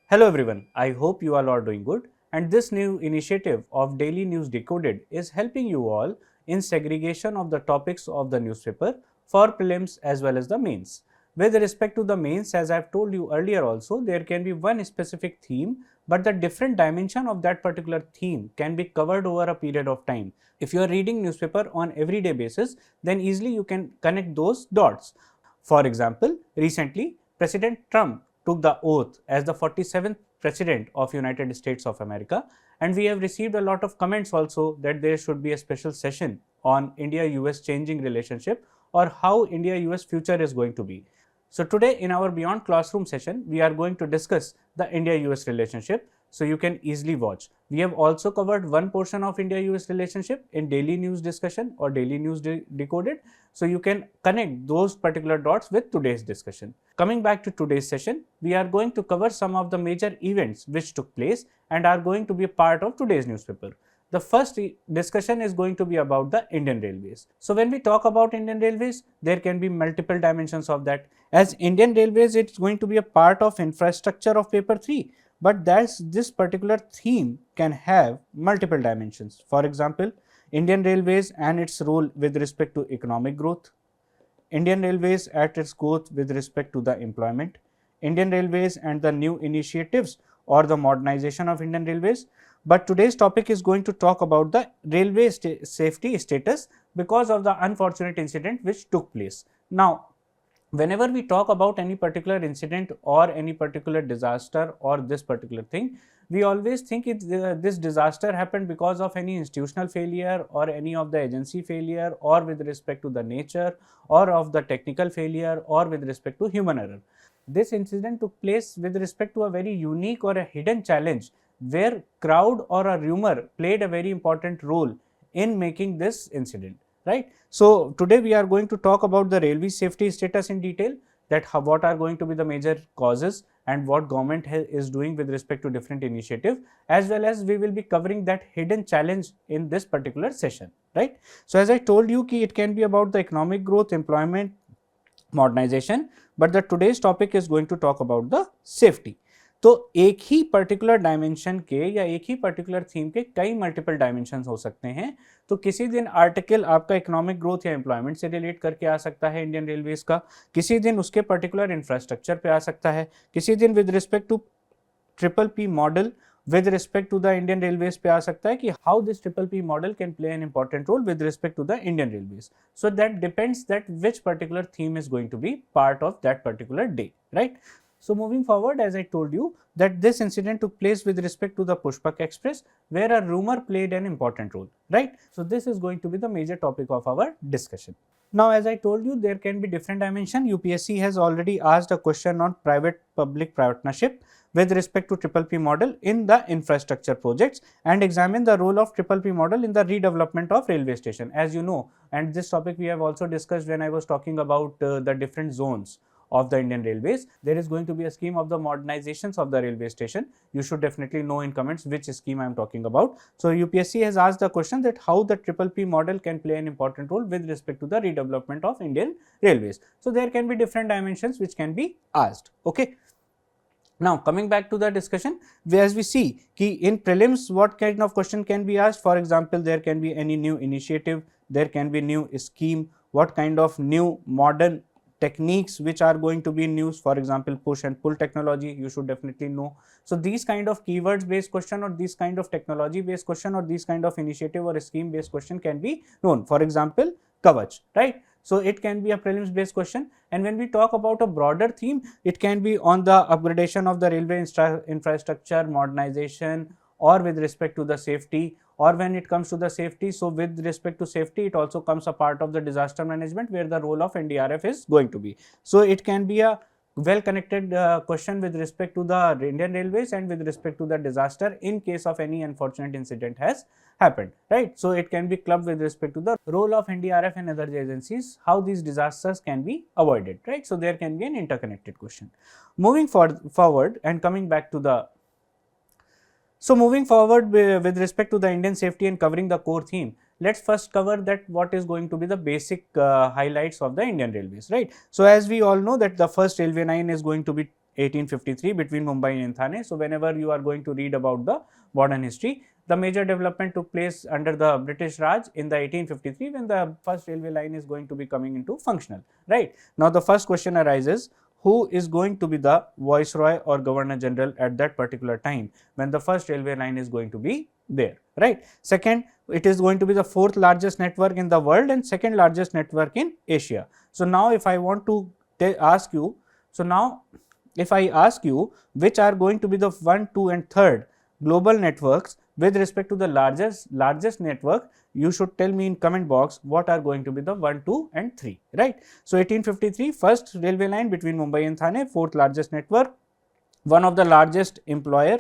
Hello everyone, I hope you all are doing good, and this new initiative of Daily News Decoded is helping you all in segregation of the topics of the newspaper for prelims as well as the mains. With respect to the mains, as I have told you earlier also, there can be one specific theme, but the different dimension of that particular theme can be covered over a period of time. If you are reading newspaper on everyday basis, then easily you can connect those dots. For example, recently President Trump took the oath as the 47th president of United States of America, and we have received a lot of comments also that there should be a special session on India US changing relationship or how India US future is going to be. So today in our Beyond Classroom session, we are going to discuss the India US relationship, so you can easily watch. We have also covered one portion of India US relationship in Daily News Discussion or Daily News Decoded, so you can connect those particular dots with today's discussion. Coming back to today's session, we are going to cover some of the major events which took place and are going to be a part of today's newspaper. The first discussion is going to be about the Indian Railways. So when we talk about Indian Railways, there can be multiple dimensions of that. As Indian Railways, it's going to be a part of infrastructure of paper 3, but this particular theme can have multiple dimensions. For example, Indian Railways and its role with respect to economic growth, Indian Railways at its growth with respect to the employment, Indian Railways and the new initiatives or the modernization of Indian Railways. But today's topic is going to talk about the railway safety status because of the unfortunate incident which took place. Now, whenever we talk about any particular incident or any particular disaster or this particular thing, we always think this disaster happened because of any institutional failure or any of the agency failure or with respect to the nature or of the technical failure or with respect to human error. This incident took place with respect to a very unique or a hidden challenge where crowd or a rumor played a very important role in making this incident, right? So today we are going to talk about the railway safety status in detail, that what are going to be the major causes and what government is doing with respect to different initiative, as well as we will be covering that hidden challenge in this particular session, right? So as I told you, it can be about the economic growth, employment, modernization, but the today's topic is going to talk about the safety. तो एक ही particular dimension के या एक ही particular theme के कई multiple dimensions हो सकते हैं. तो किसी दिन आर्टिकल आपका इकोनॉमिक ग्रोथ या एम्प्लॉयमेंट से रिलेट करके आ सकता है इंडियन रेलवेज का, किसी दिन उसके पर्टिकुलर इंफ्रास्ट्रक्चर पे आ सकता है, किसी दिन with respect to triple P model with respect to the Indian Railways पे आ सकता है कि how this triple P model can play an important role with respect to the Indian Railways. So that depends that which particular theme is going to be part of that particular day, right? So moving forward, as I told you that this incident took place with respect to the Pushpak Express where a rumor played an important role, right? So this is going to be the major topic of our discussion. Now, as I told you, there can be different dimension. UPSC has already asked a question on private-public partnership with respect to triple P model in the infrastructure projects and examine the role of triple P model in the redevelopment of railway station. As you know, and this topic we have also discussed when I was talking about the different zones of the Indian Railways. There is going to be a scheme of the modernizations of the railway station. You should definitely know in comments which scheme I am talking about. So UPSC has asked the question that how the triple P model can play an important role with respect to the redevelopment of Indian Railways. So there can be different dimensions which can be asked. Okay. Now coming back to the discussion, as we see in prelims what kind of question can be asked. For example, there can be any new initiative, there can be new scheme, what kind of new modern techniques which are going to be in use. For example, push and pull technology, you should definitely know. So these kind of keywords based question or these kind of technology based question or these kind of initiative or scheme based question can be known. For example, Kavach, right? So it can be a prelims based question. And when we talk about a broader theme, it can be on the upgradation of the railway infrastructure, modernization, or with respect to the safety, or when it comes to the safety, so with respect to safety, it also comes a part of the disaster management where the role of NDRF is going to be. So it can be a well connected question with respect to the Indian Railways and with respect to the disaster in case of any unfortunate incident has happened, right? So it can be clubbed with respect to the role of NDRF and other agencies, how these disasters can be avoided, right? So there can be an interconnected question. Moving forward and coming back to the moving forward with respect to the Indian safety and covering the core theme, let's first cover that what is going to be the basic highlights of the Indian Railways, right? So as we all know that the first railway line is going to be 1853 between Mumbai and Thane. So whenever you are going to read about the modern history, the major development took place under the British Raj in the 1853 when the first railway line is going to be coming into functional, right. Now the first question arises, who is going to be the Viceroy or Governor General at that particular time when the first railway line is going to be there, right. Second, it is going to be the fourth largest network in the world and second largest network in Asia. So now if I want to ask you, so now if I ask you which are going to be the 1, 2 and 3rd global networks with respect to the largest network, you should tell me in comment box what are going to be the 1, 2 and 3, right. So 1853 first railway line between Mumbai and Thane, fourth largest network, one of the largest employer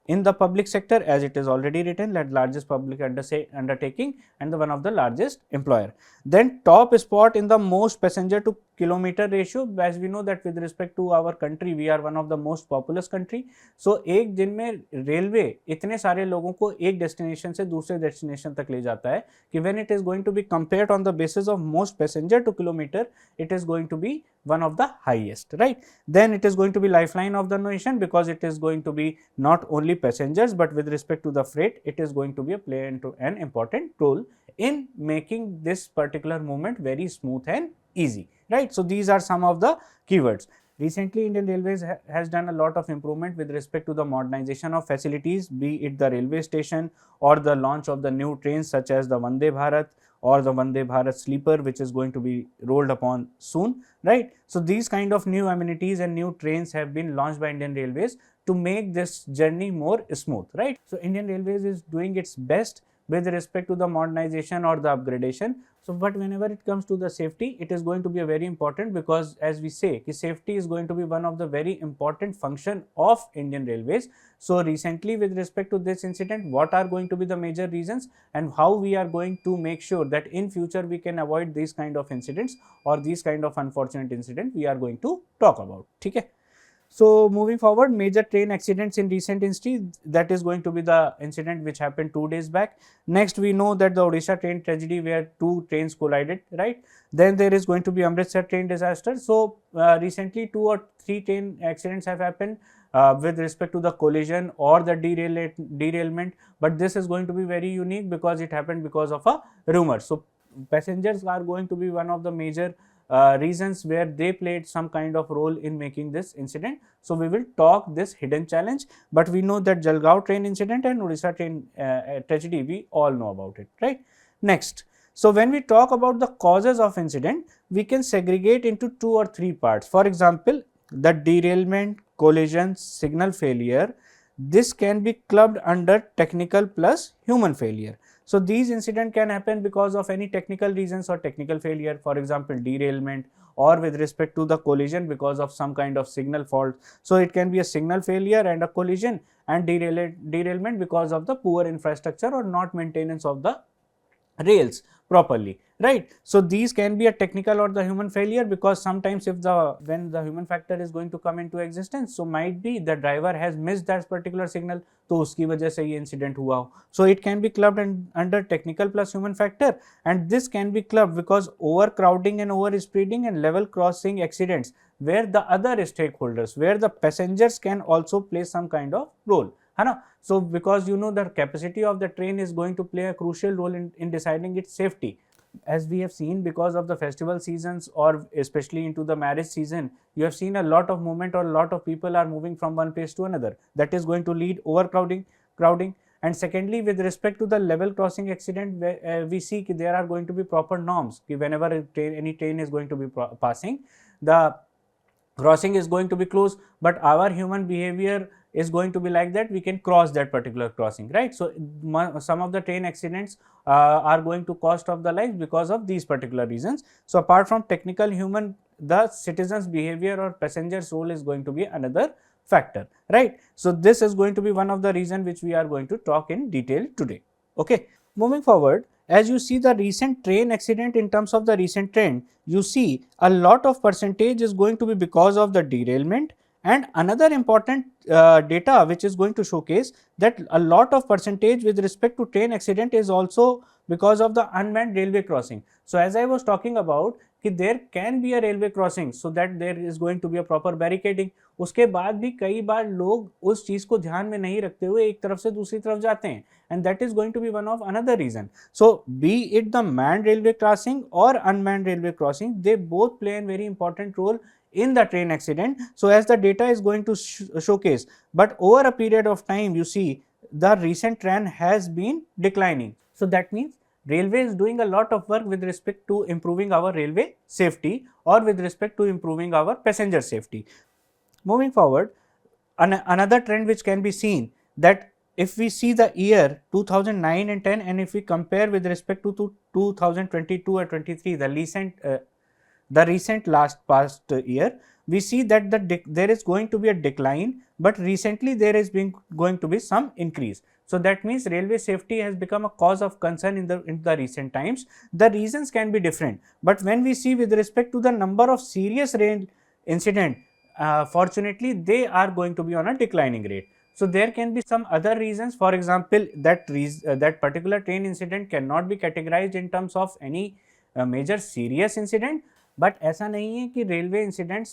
in the public sector, as it is already written, that largest public undertaking and the one of the largest employer. Then top spot in the most passenger to kilometer ratio, as we know that with respect to our country, we are one of the most populous country. So एक दिन में railway इतने सारे लोगों को एक destination से दूसरे डेस्टिनेशन तक ले जाता है कि when it is going to be compared on the basis of most passenger to kilometer, it is going to be one of the highest, right. Then it is going to be lifeline of the nation because it is going to be not only passengers but with respect to the freight, it is going to be play into an important role in making this particular movement very smooth and easy, right. So these are some of the keywords. Recently, Indian Railways has done a lot of improvement with respect to the modernization of facilities, be it the railway station or the launch of the new trains such as the Vande Bharat or the Vande Bharat sleeper, which is going to be rolled upon soon, right. So these kind of new amenities and new trains have been launched by Indian Railways to make this journey more smooth, right. So Indian Railways is doing its best with respect to the modernization or the upgradation. So but whenever it comes to the safety, it is going to be a very important, because as we say, safety is going to be one of the very important function of Indian Railways. So recently with respect to this incident, what are going to be the major reasons and how we are going to make sure that in future we can avoid these kind of incidents or these kind of unfortunate incident, we are going to talk about. Okay. So moving forward, major train accidents in recent history, that is going to be the incident which happened 2 days back. Next, we know that the Odisha train tragedy where 2 trains collided, right. Then there is going to be Amritsar train disaster. So recently 2 or 3 train accidents have happened with respect to the collision or the derailment, but this is going to be very unique because it happened because of a rumor. So passengers are going to be one of the major reasons where they played some kind of role in making this incident. So we will talk this hidden challenge, but we know that Jalgaon train incident and Odisha train tragedy, we all know about it, right. Next, so when we talk about the causes of incident, we can segregate into 2 or 3 parts. For example, the derailment, collision, signal failure, this can be clubbed under technical plus human failure. So these incidents can happen because of any technical reasons or technical failure, for example derailment, or with respect to the collision because of some kind of signal fault. So it can be a signal failure and a collision, and derailment because of the poor infrastructure or not maintenance of the rails properly, right. So these can be a technical or the human failure, because sometimes if when the human factor is going to come into existence, so might be the driver has missed that particular signal, तो उसकी वजह से ये incident हुआ हो. So it can be clubbed under technical plus human factor, and this can be clubbed because overcrowding and over speeding and level crossing accidents where the other stakeholders, where the passengers can also play some kind of role, है ना. So because you know the capacity of the train is going to play a crucial role in deciding its safety. As we have seen, because of the festival seasons or especially into the marriage season, you have seen a lot of movement or a lot of people are moving from one place to another. That is going to lead overcrowding. And secondly, with respect to the level crossing accident, we see that there are going to be proper norms. Whenever any train is going to be passing, the crossing is going to be closed, but our human behavior is going to be like that we can cross that particular crossing, right. So some of the train accidents are going to cost of the life because of these particular reasons. So apart from technical human, the citizens behavior or passengers role is going to be another factor, right. So this is going to be one of the reason which we are going to talk in detail today. Okay, moving forward, as you see the recent train accident, in terms of the recent trend, you see a lot of percentage is going to be because of the derailment, and another important data which is going to showcase that a lot of percentage with respect to train accident is also because of the unmanned railway crossing. So as I was talking about कि there can be a railway crossing so that there is going to be a proper barricading, उसके बाद भी कई बार लोग उस चीज को ध्यान में नहीं रखते हुए एक तरफ से दूसरी तरफ जाते हैं, and that is going to be one of another reason. So be it the manned railway crossing or unmanned railway crossing, they both play a very important role in the train accident. So as the data is going to showcase, but over a period of time you see the recent trend has been declining. So that means railway is doing a lot of work with respect to improving our railway safety or with respect to improving our passenger safety. Moving forward, another trend which can be seen, that if we see the year 2009 and 10 and if we compare with respect to 2022 or 23, the recent past year, we see that there is going to be a decline, but recently there is going to be some increase. So that means railway safety has become a cause of concern in the recent times. The reasons can be different, but when we see with respect to the number of serious rail incident, fortunately they are going to be on a declining rate. So there can be some other reasons. For example, that particular train incident cannot be categorized in terms of any major serious incident, but ऐसा नहीं है कि railway incidents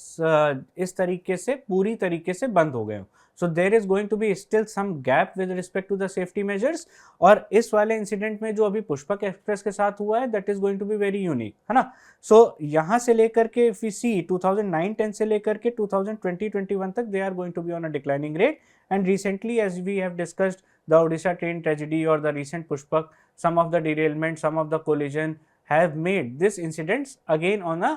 इस तरीके से पूरी तरीके से बंद हो गए हो. So there is going to be still some gap with respect to the safety measures. और इस वाले इंसिडेंट में जो अभी पुष्पक एक्सप्रेस के साथ हुआ है, that is going to be very unique, है ना. सो यहाँ से लेकर के इफ वी सी 2009-10 से लेकर के 2020-21 तक they are going to be on a declining rate. And recently as we have discussed the Odisha train tragedy और the recent Pushpak, some of the derailment, some of the collision have made this incidents again on a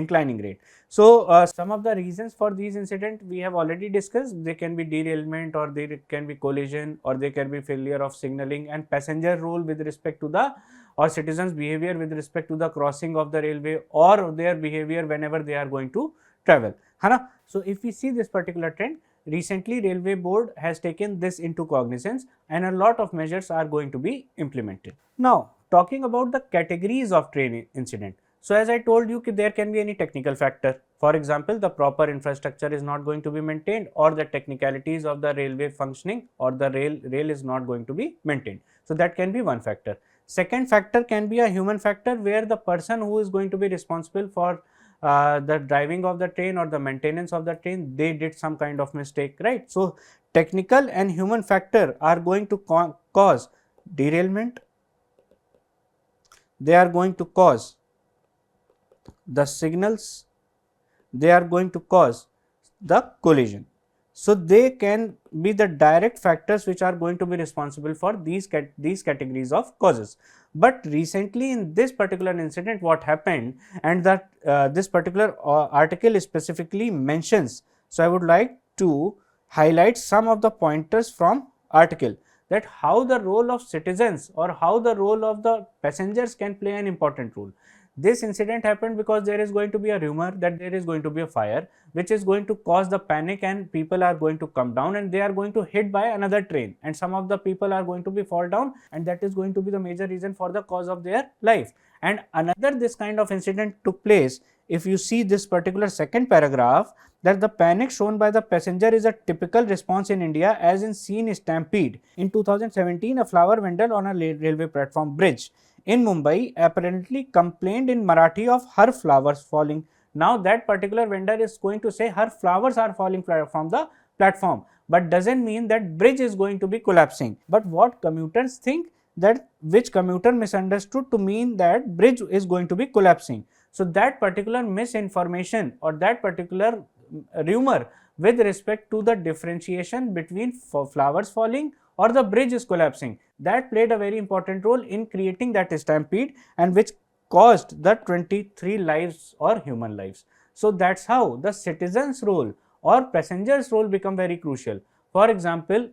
inclining rate. So some of the reasons for these incidents we have already discussed. They can be derailment, or they can be collision, or they can be failure of signaling, and passenger role with respect to the or citizens behavior with respect to the crossing of the railway, or their behavior whenever they are going to travel, है ना. So if we see this particular trend, recently railway board has taken this into cognizance and a lot of measures are going to be implemented. Now talking about the categories of train incident. So as I told you, there can be any technical factor. For example, the proper infrastructure is not going to be maintained, or the technicalities of the railway functioning, or the rail is not going to be maintained. So that can be one factor. Second factor can be a human factor, where the person who is going to be responsible for the driving of the train or the maintenance of the train, they did some kind of mistake, right? So technical and human factor are going to cause derailment. They are going to cause the signals, they are going to cause the collision. So they can be the direct factors which are going to be responsible for these categories of causes. But recently in this particular incident, what happened, and that this particular article specifically mentions, so I would like to highlight some of the pointers from article, that how the role of citizens or how the role of the passengers can play an important role. This incident happened because there is going to be a rumor that there is going to be a fire, which is going to cause the panic, and people are going to come down and they are going to hit by another train, and some of the people are going to be fall down, and that is going to be the major reason for the cause of their life. And another this kind of incident took place. If you see this particular second paragraph, that the panic shown by the passenger is a typical response in India, as in seen stampede. In 2017, a flower vendor on a railway platform bridge in Mumbai apparently complained in Marathi of her flowers falling. Now that particular vendor is going to say her flowers are falling from the platform, but doesn't mean that bridge is going to be collapsing. But what commuters think, that which commuter misunderstood to mean that bridge is going to be collapsing. So that particular misinformation or that particular rumor with respect to the differentiation between flowers falling or the bridge is collapsing, that played a very important role in creating that stampede, and which caused the 23 lives or human lives. So that's how the citizens role or passengers role become very crucial. For example,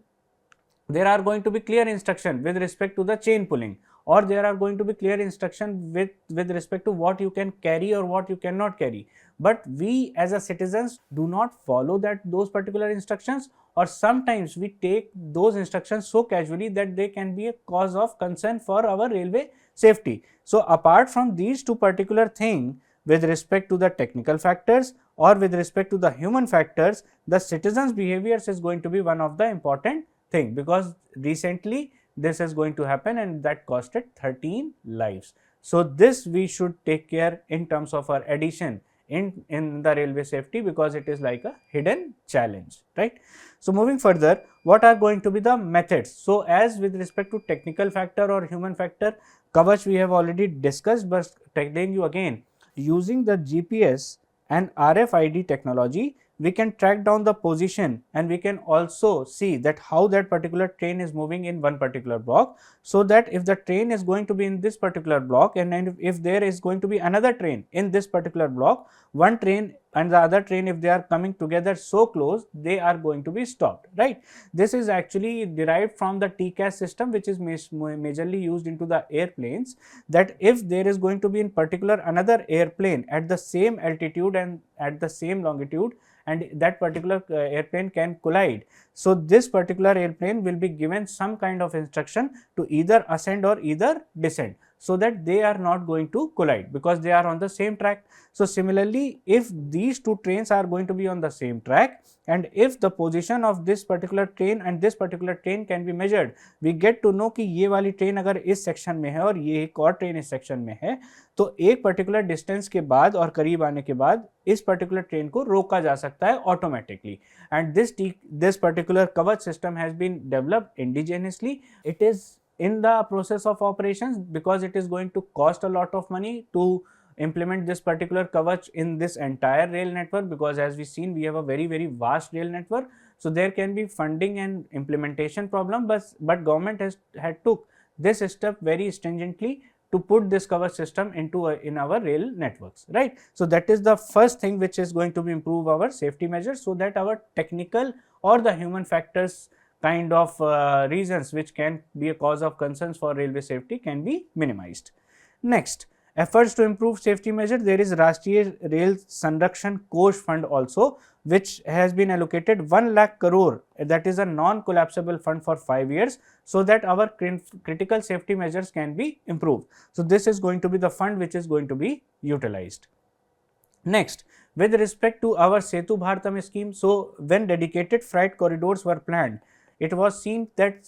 there are going to be clear instruction with respect to the chain pulling, or there are going to be clear instruction with respect to what you can carry or what you cannot carry. But we as a citizens do not follow those particular instructions, or sometimes we take those instructions so casually that they can be a cause of concern for our railway safety. So apart from these two particular things, with respect to the technical factors or with respect to the human factors, the citizens' behaviors is going to be one of the important thing, because recently this is going to happen and that costed 13 lives. So this we should take care in terms of our addition in the railway safety, because it is like a hidden challenge, right? So moving further, what are going to be the methods? So as with respect to technical factor or human factor, Kavach we have already discussed, but telling you again, using the GPS and RFID technology, we can track down the position and we can also see that how that particular train is moving in one particular block, so that if the train is going to be in this particular block and if there is going to be another train in this particular block, one train and the other train, if they are coming together so close, they are going to be stopped, right? This is actually derived from the TCAS system, which is majorly used into the airplanes, that if there is going to be in particular another airplane at the same altitude and at the same longitude, and that particular airplane can collide. So this particular airplane will be given some kind of instruction to either ascend or either descend, so that they are not going to collide because they are on the same track. So similarly, if these two trains are going to be on the same track, and if the position of this particular train and this particular train can be measured, we get to know कि ये वाली train अगर इस section में है और ये एक और ट्रेन इस सेक्शन में है, तो एक पर्टिकुलर डिस्टेंस के बाद और करीब आने के बाद इस पर्टिकुलर ट्रेन को रोका जा सकता है automatically. And this particular Kavach system has been developed indigenously. It is in the process of operations because it is going to cost a lot of money to implement this particular kavach in this entire rail network, because as we seen, we have a very vast rail network. So there can be funding and implementation problem, but government had took this step very stringently to put this kavach system into in our rail networks, right? So that is the first thing which is going to be improve our safety measures, so that our technical or the human factors kind of reasons which can be a cause of concerns for railway safety can be minimized. Next, efforts to improve safety measure, there is Rashtriya Rail Sanrakshan Kosh Fund also, which has been allocated 1 lakh crore, that is a non-collapsible fund for 5 years, so that our critical safety measures can be improved. So this is going to be the fund which is going to be utilized. Next, with respect to our Setu Bharatam scheme, so when dedicated freight corridors were planned, it was seen that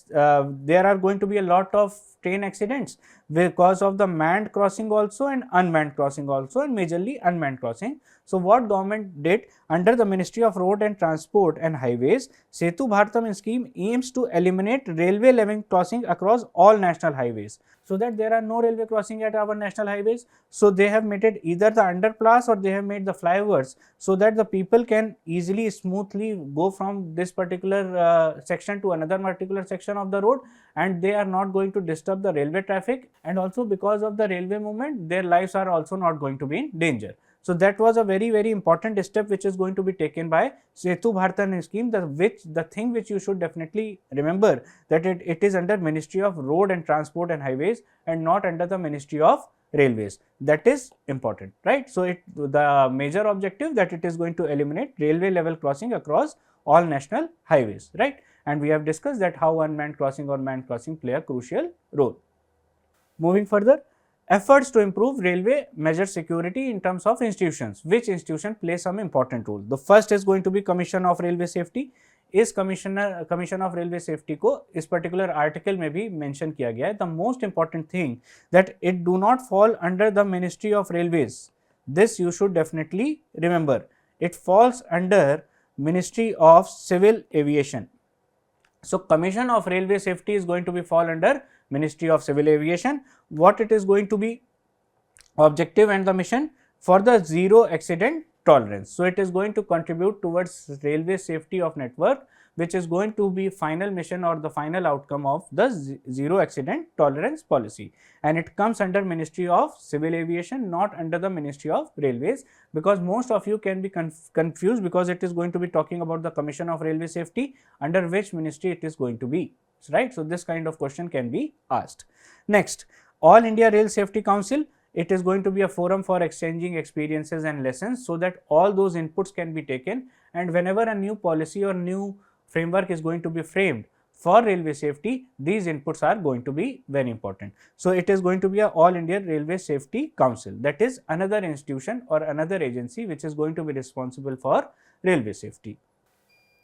there are going to be a lot of train accidents because of the manned crossing also and unmanned crossing also, and majorly unmanned crossing. So what government did, under the Ministry of Road and Transport and Highways, Setu Bharatam scheme aims to eliminate railway level crossing across all national highways, so that there are no railway crossing at our national highways. So they have made it either the underpass or they have made the flyovers, so that the people can easily smoothly go from this particular section to another particular section of the road, and they are not going to disturb the railway traffic, and also because of the railway movement, their lives are also not going to be in danger. So that was a very important step which is going to be taken by Setu Bharatam scheme, the thing which you should definitely remember, that it is under Ministry of Road and Transport and Highways and not under the Ministry of Railways. That is important, right? So the major objective that it is going to eliminate railway level crossing across all national highways, right? And we have discussed that how unmanned crossing or manned crossing play a crucial role. Moving further, efforts to improve railway measure security in terms of institutions. Which institution play some important role? The first is going to be Commission of Railway Safety. इस commission of railway safety को इस particular article में भी mention किया गया है. The most important thing that it do not fall under the ministry of railways. This you should definitely remember. It falls under ministry of civil aviation. So Commission of Railway Safety is going to be fall under Ministry of Civil Aviation. What it is going to be objective and the mission for the zero accident tolerance. So it is going to contribute towards railway safety of network, which is going to be final mission or the final outcome of the zero accident tolerance policy, and it comes under Ministry of Civil Aviation, not under the Ministry of Railways, because most of you can be confused because it is going to be talking about the Commission of Railway Safety, under which ministry it is going to be, right? So this kind of question can be asked. Next, All India Rail Safety Council. It is going to be a forum for exchanging experiences and lessons, so that all those inputs can be taken, and whenever a new policy or new framework is going to be framed for railway safety, these inputs are going to be very important. So it is going to be a All India Railway Safety Council, that is another institution or another agency which is going to be responsible for railway safety.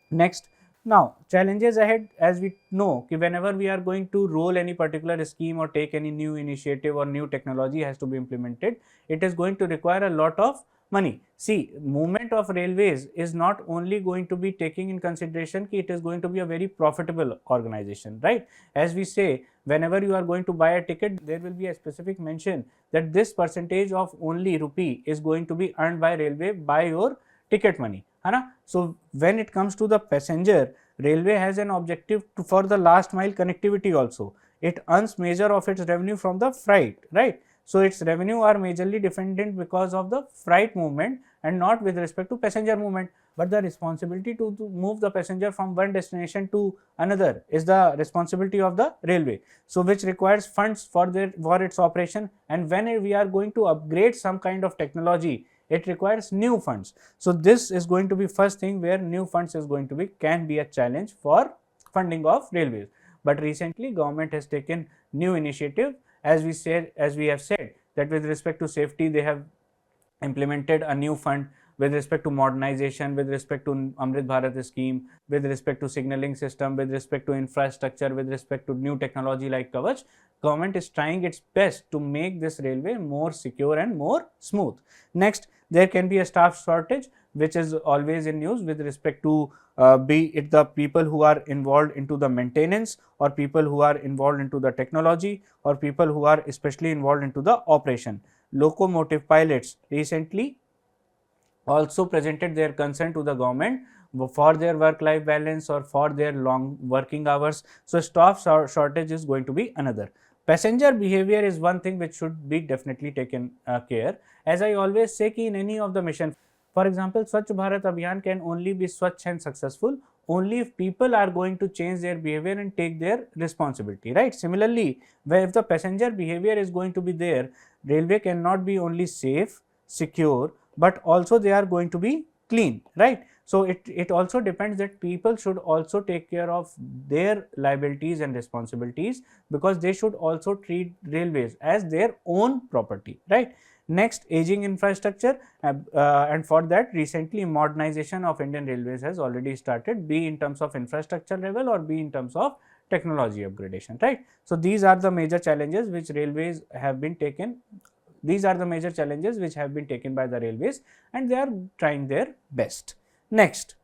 Next, now challenges ahead, as we know कि whenever we are going to roll any particular scheme or take any new initiative or new technology has to be implemented, it is going to require a lot of money. See, movement of railways is not only going to be taking in consideration कि it is going to be a very profitable organization, right? As we say, whenever you are going to buy a ticket, there will be a specific mention that this percentage of only rupee is going to be earned by railway by your ticket money, है ना? So when it comes to the passenger, railway has an objective for the last mile connectivity also. It earns major of its revenue from the freight, right? So its revenue are majorly dependent because of the freight movement and not with respect to passenger movement. But the responsibility to move the passenger from one destination to another is the responsibility of the railway. So which requires funds for its operation, and when we are going to upgrade some kind of technology, it requires new funds. So this is going to be first thing where new funds is going to be can be a challenge for funding of railways. But recently government has taken new initiative, as we have said that with respect to safety they have implemented a new fund, with respect to modernization, with respect to Amrit Bharat scheme, with respect to signaling system, with respect to infrastructure, with respect to new technology like Kavach. Government is trying its best to make this railway more secure and more smooth. Next, there can be a staff shortage, which is always in news with respect to be it the people who are involved into the maintenance, or people who are involved into the technology, or people who are especially involved into the operation. Locomotive pilots recently also presented their concern to the government for their work-life balance or for their long working hours. So staff shortage is going to be another. Passenger behavior is one thing which should be definitely taken care. As I always say कि in any of the mission, for example, Swachh Bharat Abhiyan can only be swachh and successful only if people are going to change their behavior and take their responsibility, right? Similarly, where if the passenger behavior is going to be there, railway cannot be only safe, secure, but also they are going to be clean, right? So it also depends that people should also take care of their liabilities and responsibilities, because they should also treat railways as their own property, right? Next, aging infrastructure, and for that recently modernization of Indian Railways has already started, be in terms of infrastructure level or be in terms of technology upgradation, right? So these are the major challenges which railways have been taken. These are the major challenges which have been taken by the railways, and they are trying their best. Next,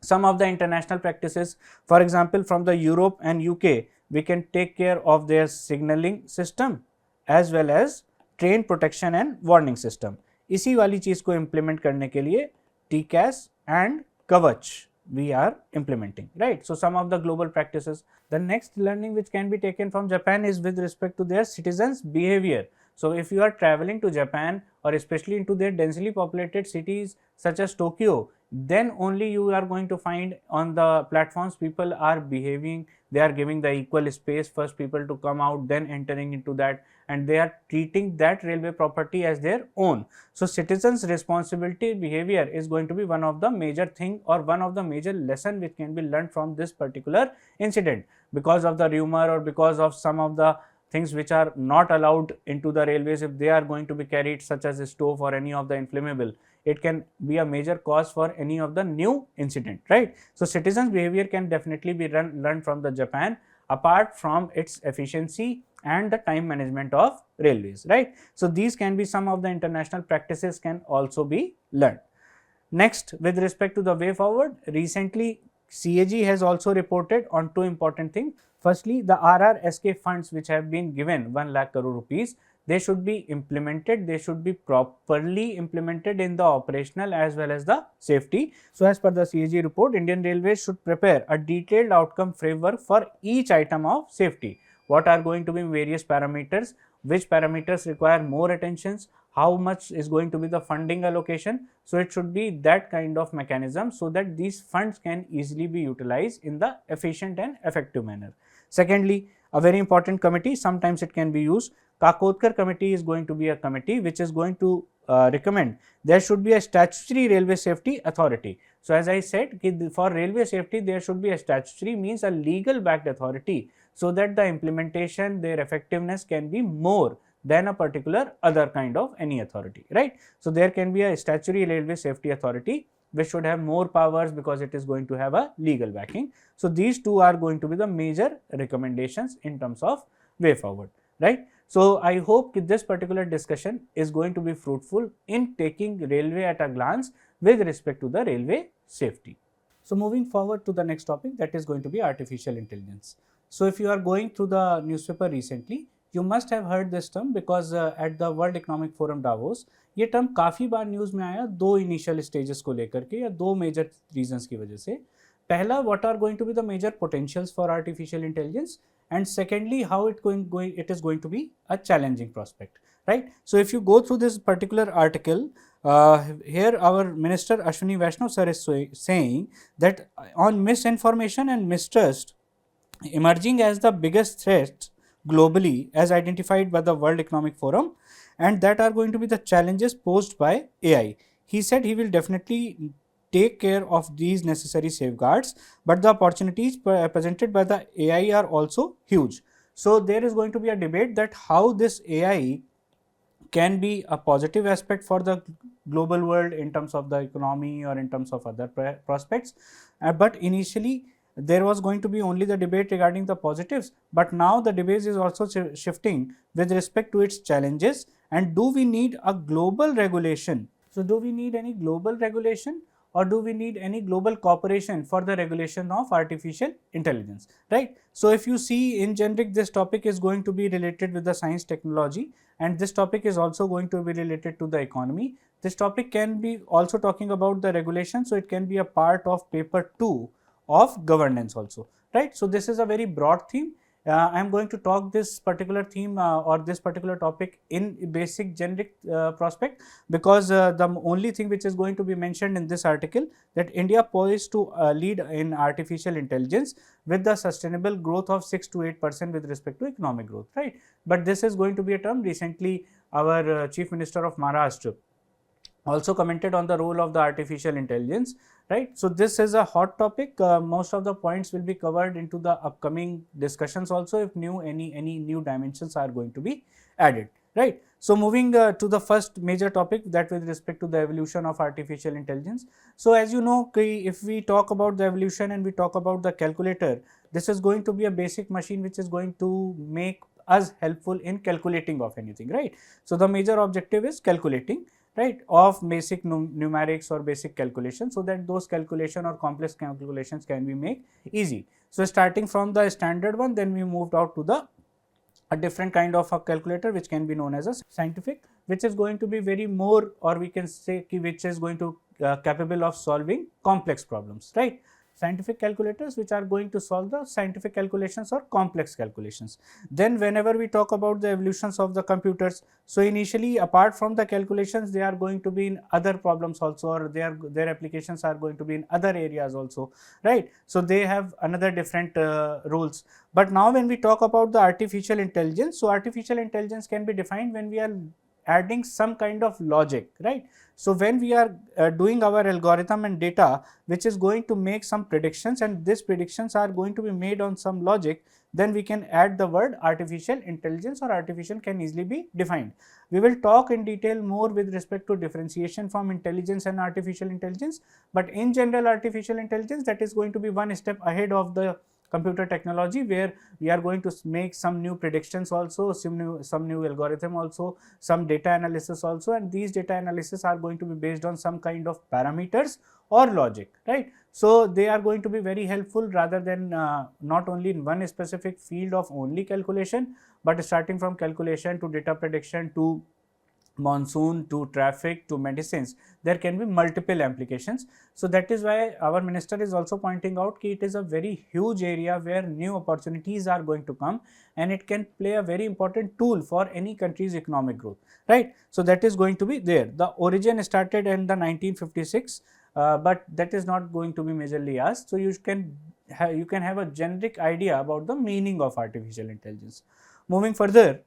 some of the international practices, for example, from the Europe and UK, we can take care of their signaling system as well as train protection and warning system. इसी वाली चीज को implement करने के लिए TCAS and Kavach we are implementing, right? So some of the global practices. The next learning which can be taken from Japan is with respect to their citizens' behavior. So if you are traveling to Japan, or especially into their densely populated cities such as Tokyo, then only you are going to find on the platforms people are behaving, they are giving the equal space, first people to come out, then entering into that, and they are treating that railway property as their own. So citizens' responsibility behavior is going to be one of the major thing, or one of the major lesson which can be learned from this particular incident, because of the rumor or because of some of the things which are not allowed into the railways, if they are going to be carried, such as a stove or any of the inflammable, it can be a major cause for any of the new incident, right? So citizens' behavior can definitely be learned from the Japan, apart from its efficiency and the time management of railways, right? So these can be some of the international practices can also be learned. Next, with respect to the way forward, recently CAG has also reported on two important things. Firstly, the RRSK funds which have been given 1 lakh crore rupees, they should be implemented, they should be properly implemented in the operational as well as the safety. So as per the CAG report, Indian Railways should prepare a detailed outcome framework for each item of safety. What are going to be various parameters, which parameters require more attentions, how much is going to be the funding allocation. So it should be that kind of mechanism so that these funds can easily be utilized in the efficient and effective manner. Secondly, a very important committee, sometimes it can be used. Kakotkar committee is going to be a committee which is going to recommend there should be a statutory railway safety authority. So as I said, for railway safety there should be a statutory, means a legal backed authority, so that the implementation, their effectiveness can be more than a particular other kind of any authority, right? So there can be a statutory railway safety authority which should have more powers because it is going to have a legal backing. So these two are going to be the major recommendations in terms of way forward, right? So I hope this particular discussion is going to be fruitful in taking railway at a glance with respect to the railway safety. So moving forward to the next topic, that is going to be artificial intelligence. So if you are going through the newspaper recently, you must have heard this term because at the World Economic Forum Davos ये term काफ़ी बार news में आया, दो initial stages को लेकर के या दो मेजर रीजंस की वजह से. पहला, what are going to be the major potentials for artificial intelligence, and secondly how it is going to be a challenging prospect, right? So if you go through this particular article, here our minister Ashwini Vaishnaw sir is saying that on misinformation and mistrust emerging as the biggest threat globally as identified by the World Economic Forum, and that are going to be the challenges posed by AI. He said he will definitely take care of these necessary safeguards, but the opportunities presented by the AI are also huge. So there is going to be a debate that how this AI can be a positive aspect for the global world in terms of the economy or in terms of other prospects. But initially there was going to be only the debate regarding the positives, but now the debate is also shifting with respect to its challenges. And do we need a global regulation? So do we need any global regulation, or do we need any global cooperation for the regulation of artificial intelligence, right? So if you see in generic, this topic is going to be related with the science technology, and this topic is also going to be related to the economy. This topic can be also talking about the regulation, so it can be a part of paper 2 of governance also, right? So this is a very broad theme. I am going to talk this particular theme or this particular topic in basic generic prospect, because the only thing which is going to be mentioned in this article, that India poised to lead in artificial intelligence with the sustainable growth of 6 to 8% with respect to economic growth, right? But this is going to be a term. Recently our Chief Minister of Maharashtra also commented on the role of the artificial intelligence, right? So this is a hot topic. Most of the points will be covered into the upcoming discussions also, if any new dimensions are going to be added, right? So moving to the first major topic, that with respect to the evolution of artificial intelligence. So as you know, if we talk about the evolution and we talk about the calculator, this is going to be a basic machine which is going to make us helpful in calculating of anything, right? So the major objective is calculating, right, of basic numerics or basic calculations, so that those calculation or complex calculations can be made easy. So starting from the standard one, then we moved out to the a different kind of a calculator which can be known as a scientific, which is going to be very more, or we can say which is going to capable of solving complex problems, right? Scientific calculators which are going to solve the scientific calculations or complex calculations. Then whenever we talk about the evolutions of the computers, so initially apart from the calculations, they are going to be in other problems also, or their applications are going to be in other areas also, right? So they have another different rules. But now when we talk about the artificial intelligence, so artificial intelligence can be defined when we are adding some kind of logic, right? So when we are doing our algorithm and data which is going to make some predictions, and these predictions are going to be made on some logic, then we can add the word artificial intelligence, or artificial can easily be defined. We will talk in detail more with respect to differentiation from intelligence and artificial intelligence, but in general artificial intelligence, that is going to be one step ahead of the computer technology, where we are going to make some new predictions also, some new algorithm also, some data analysis also, and these data analysis are going to be based on some kind of parameters or logic, right? So they are going to be very helpful, rather than not only in one specific field of only calculation, but starting from calculation to data prediction to monsoon to traffic to medicines, there can be multiple applications. So that is why our minister is also pointing out that it is a very huge area where new opportunities are going to come, and it can play a very important tool for any country's economic growth, right? So that is going to be there. The origin started in the 1956, but that is not going to be majorly asked. So you can have a generic idea about the meaning of artificial intelligence. Moving further,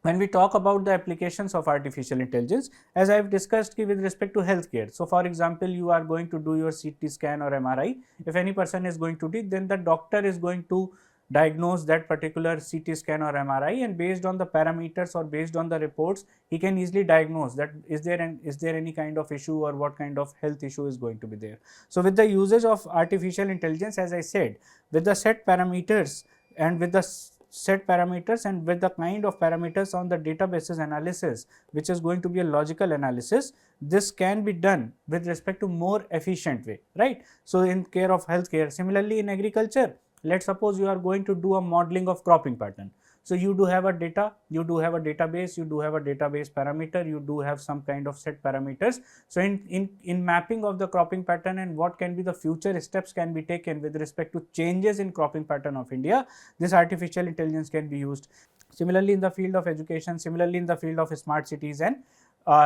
when we talk about the applications of artificial intelligence, as I have discussed with respect to healthcare. So, for example, you are going to do your CT scan or MRI. If any person is going to do it, then the doctor is going to diagnose that particular CT scan or MRI, and based on the parameters or based on the reports, he can easily diagnose that is there any kind of issue or what kind of health issue is going to be there. So, with the usage of artificial intelligence, as I said, with the set parameters and with the set parameters and with the kind of parameters on the databases analysis, which is going to be a logical analysis, this can be done with respect to more efficient way, right? So, in care of healthcare, similarly in agriculture, let's suppose you are going to do a modeling of cropping pattern. So, you do have a data, you do have a database, you do have a database parameter, you do have some kind of set parameters. So, in mapping of the cropping pattern and what can be the future steps can be taken with respect to changes in cropping pattern of India, this artificial intelligence can be used. Similarly, in the field of education, similarly in the field of smart cities and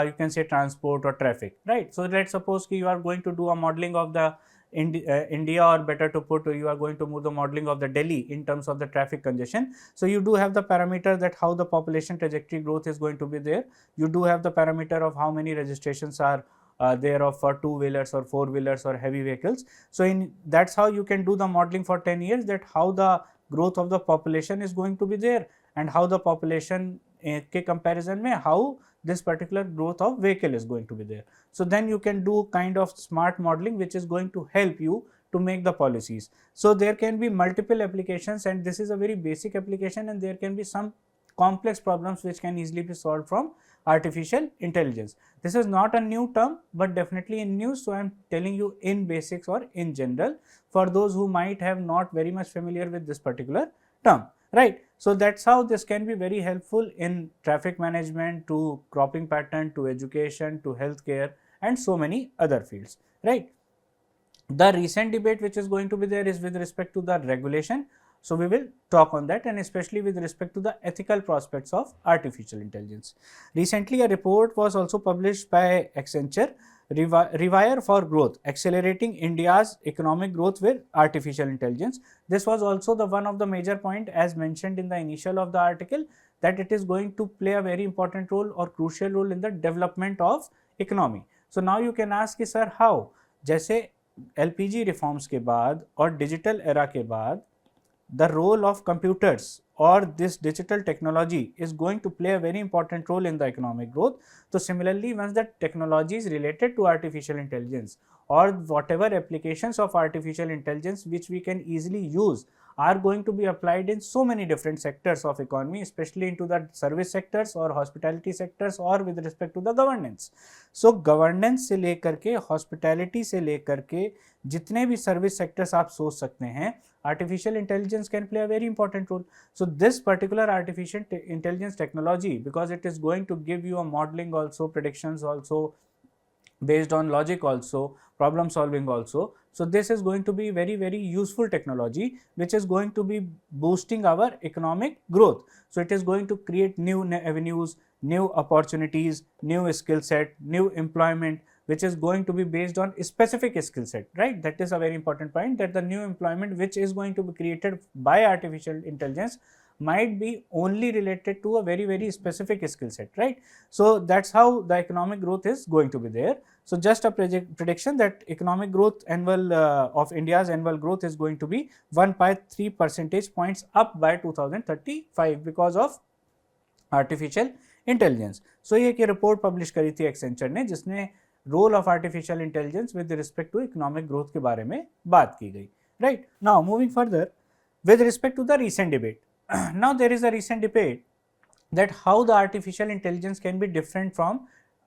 you can say transport or traffic, right? So, let's suppose you are going to do a modeling of the India, or better to put, you are going to move the modeling of the Delhi in terms of the traffic congestion. So, you do have the parameter that how the population trajectory growth is going to be there. You do have the parameter of how many registrations are there of for two-wheelers or four-wheelers or heavy vehicles. So, that's how you can do the modeling for 10 years, that how the growth of the population is going to be there and how the population के comparison में how this particular growth of vehicle is going to be there. So, then you can do kind of smart modeling which is going to help you to make the policies. So, there can be multiple applications, and this is a very basic application, and there can be some complex problems which can easily be solved from artificial intelligence. This is not a new term, but definitely in news. So, I am telling you in basics or in general for those who might have not very much familiar with this particular term, right. So, that is how this can be very helpful in traffic management, to cropping pattern, to education, to healthcare and so many other fields, right. The recent debate which is going to be there is with respect to the regulation. So, we will talk on that, and especially with respect to the ethical prospects of artificial intelligence. Recently, a report was also published by Accenture, Rewire for Growth, Accelerating India's Economic Growth with Artificial Intelligence. This was also the one of the major point as mentioned in the initial of the article, that it is going to play a very important role or crucial role in the development of economy. So, now you can ask, sir, how? जैसे LPG reforms के बाद और digital era के बाद the role of computers or this digital technology is going to play a very important role in the economic growth. So, similarly, once the technology is related to artificial intelligence or whatever applications of artificial intelligence which we can easily use are going to be applied in so many different sectors of economy, especially into the service sectors or hospitality sectors or with respect to the governance. So, governance से लेकर के hospitality से लेकर के जितने भी service sectors आप सोच सकते हैं, artificial intelligence can play a very important role. So, this particular artificial intelligence technology, because it is going to give you a modeling also, predictions also, based on logic also, problem solving also. So, this is going to be very useful technology which is going to be boosting our economic growth. So, it is going to create new avenues, new opportunities, new skill set, new employment which is going to be based on specific skill set, right. That is a very important point, that the new employment which is going to be created by artificial intelligence might be only related to a very specific skill set, right. So, that is how the economic growth is going to be there. So, just a prediction that economic growth annual of India's annual growth is going to be 1.3 percentage points up by 2035 because of artificial intelligence. So, ये एक report publish करी थी Accenture ने जिसने role of artificial intelligence with respect to economic growth के बारे में बात की गई, right. Now moving further with respect to the recent debate. Now, there is a recent debate that how the artificial intelligence can be different from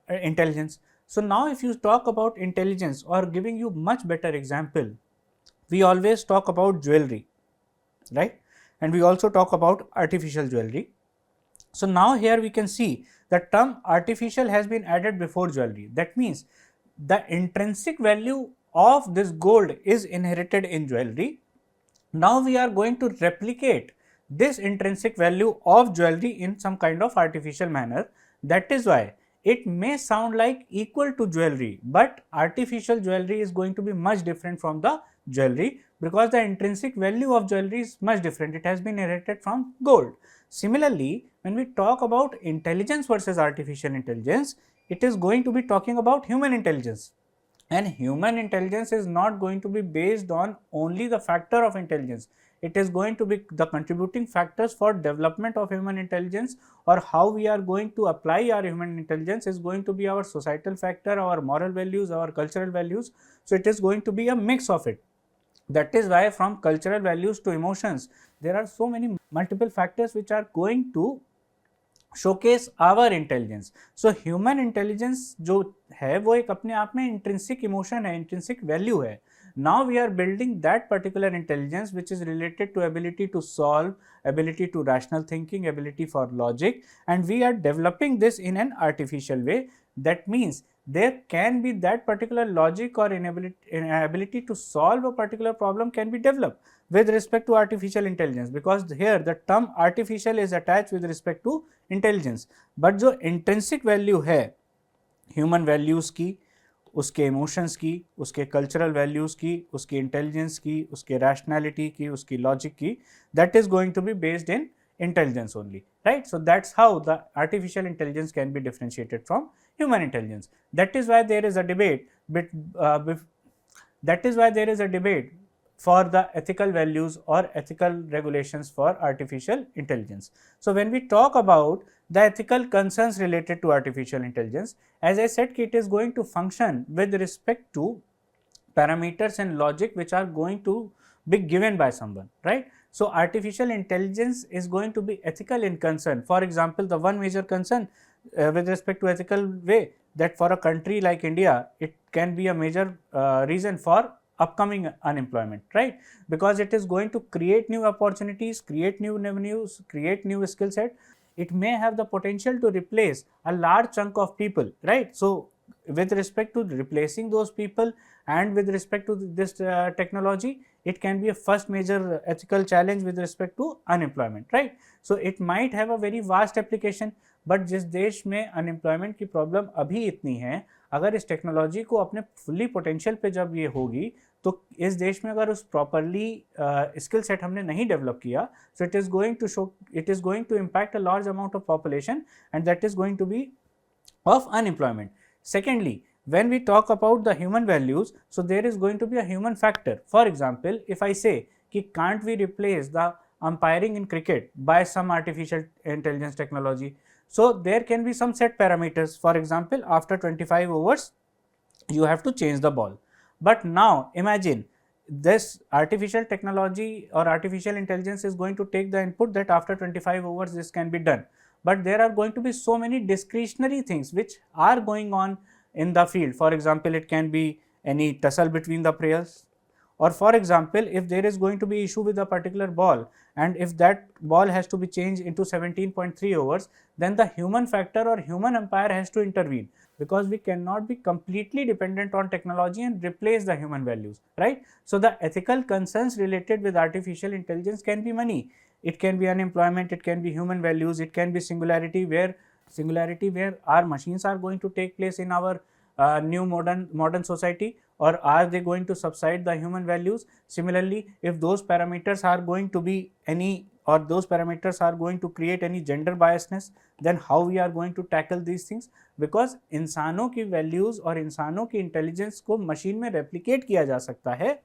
intelligence. So, now if you talk about intelligence, or giving you much better example, we always talk about jewelry, right, and we also talk about artificial jewelry. So, now here we can see the term artificial has been added before jewelry. That means the intrinsic value of this gold is inherited in jewelry. Now, we are going to replicate this intrinsic value of jewelry in some kind of artificial manner. That is why it may sound like equal to jewelry, but artificial jewelry is going to be much different from the jewelry because the intrinsic value of jewelry is much different. It has been inherited from gold. Similarly, when we talk about intelligence versus artificial intelligence, it is going to be talking about human intelligence. And human intelligence is not going to be based on only the factor of intelligence. It is going to be the contributing factors for development of human intelligence, or how we are going to apply our human intelligence is going to be our societal factor, our moral values, our cultural values. So it is going to be a mix of it. That is why from cultural values to emotions, there are so many multiple factors which are going to showcase our intelligence. So human intelligence जो है वो एक अपने आप में intrinsic emotion है, intrinsic value है. Now we are building that particular intelligence which is related to ability to solve, ability to rational thinking, ability for logic, and we are developing this in an artificial way. That means there can be that particular logic or ability to solve a particular problem can be developed with respect to artificial intelligence, because here the term artificial is attached with respect to intelligence. But जो intrinsic value है human values की, उसके emotions की, उसके cultural values की, उसकी intelligence की, उसके rationality की, उसकी logic की, that is going to be based in intelligence only, right? So that's how the artificial intelligence can be differentiated from human intelligence. That is why there is a debate for the ethical values or ethical regulations for artificial intelligence. So when we talk about the ethical concerns related to artificial intelligence, as I said, it is going to function with respect to parameters and logic which are going to be given by someone, right? So artificial intelligence is going to be ethical in concern. For example, the one major concern with respect to ethical way, that for a country like India, it can be a major reason for upcoming unemployment, right? Because it is going to create new opportunities, create new revenues, create new skill set. It may have the potential to replace a large chunk of people, right? So with respect to replacing those people and with respect to this technology, it can be a first major ethical challenge with respect to unemployment, right? So it might have a very vast application, but जिस देश में unemployment की problem अभी इतनी है, अगर इस technology को अपने फुल्ली पोटेंशियल पे जब ये होगी, तो इस देश में अगर उस प्रॉपरली स्किल सेट हमने नहीं डेवलप किया, so it is going to impact a large amount of population, and that is going to be of unemployment. Secondly, when we talk about the human values, so there is going to be a human factor. For example, if I say ki can't we replace the umpiring in cricket by some artificial intelligence technology, so there can be some set parameters. For example, after 25 overs you have to change the ball. But now imagine this artificial technology or artificial intelligence is going to take the input that after 25 overs this can be done, but there are going to be so many discretionary things which are going on in the field. For example, it can be any tussle between the players, or for example, if there is going to be issue with a particular ball and if that ball has to be changed into 17.3 overs, then the human factor or human umpire has to intervene, because we cannot be completely dependent on technology and replace the human values, right? So the ethical concerns related with artificial intelligence can be many. It can be unemployment, it can be human values, it can be singularity where our machines are going to take place in our new modern society, or are they going to subside the human values? Similarly, if those parameters are going to be any, or those parameters are going to create any gender biasness, then how we are going to tackle these things? Because इंसानों की values और इंसानों की intelligence को machine में replicate किया जा सकता है,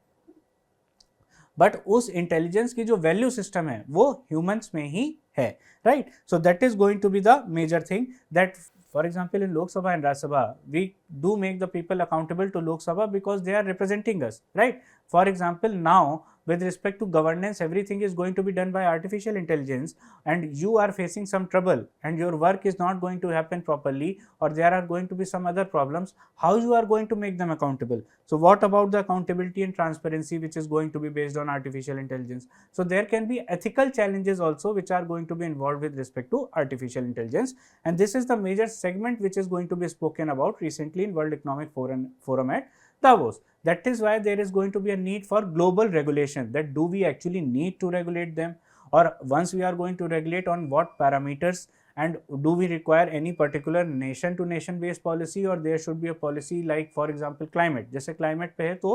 बट उस इंटेलिजेंस की जो वैल्यू सिस्टम है वो ह्यूमंस में ही है, right? So that is going to be the major thing that, for example, in Lok Sabha and Rajya Sabha we do make the people accountable to Lok Sabha because they are representing us, right? For example, now with respect to governance, everything is going to be done by artificial intelligence, and you are facing some trouble and your work is not going to happen properly, or there are going to be some other problems, how you are going to make them accountable? So what about the accountability and transparency which is going to be based on artificial intelligence? So there can be ethical challenges also which are going to be involved with respect to artificial intelligence, and this is the major segment which is going to be spoken about recently in World Economic Forum at Davos. That is why there is going to be a need for global regulation, that do we actually need to regulate them, or once we are going to regulate, on what parameters, and do we require any particular nation to nation based policy, or there should be a policy like, for example, climate. जैसे climate पे है तो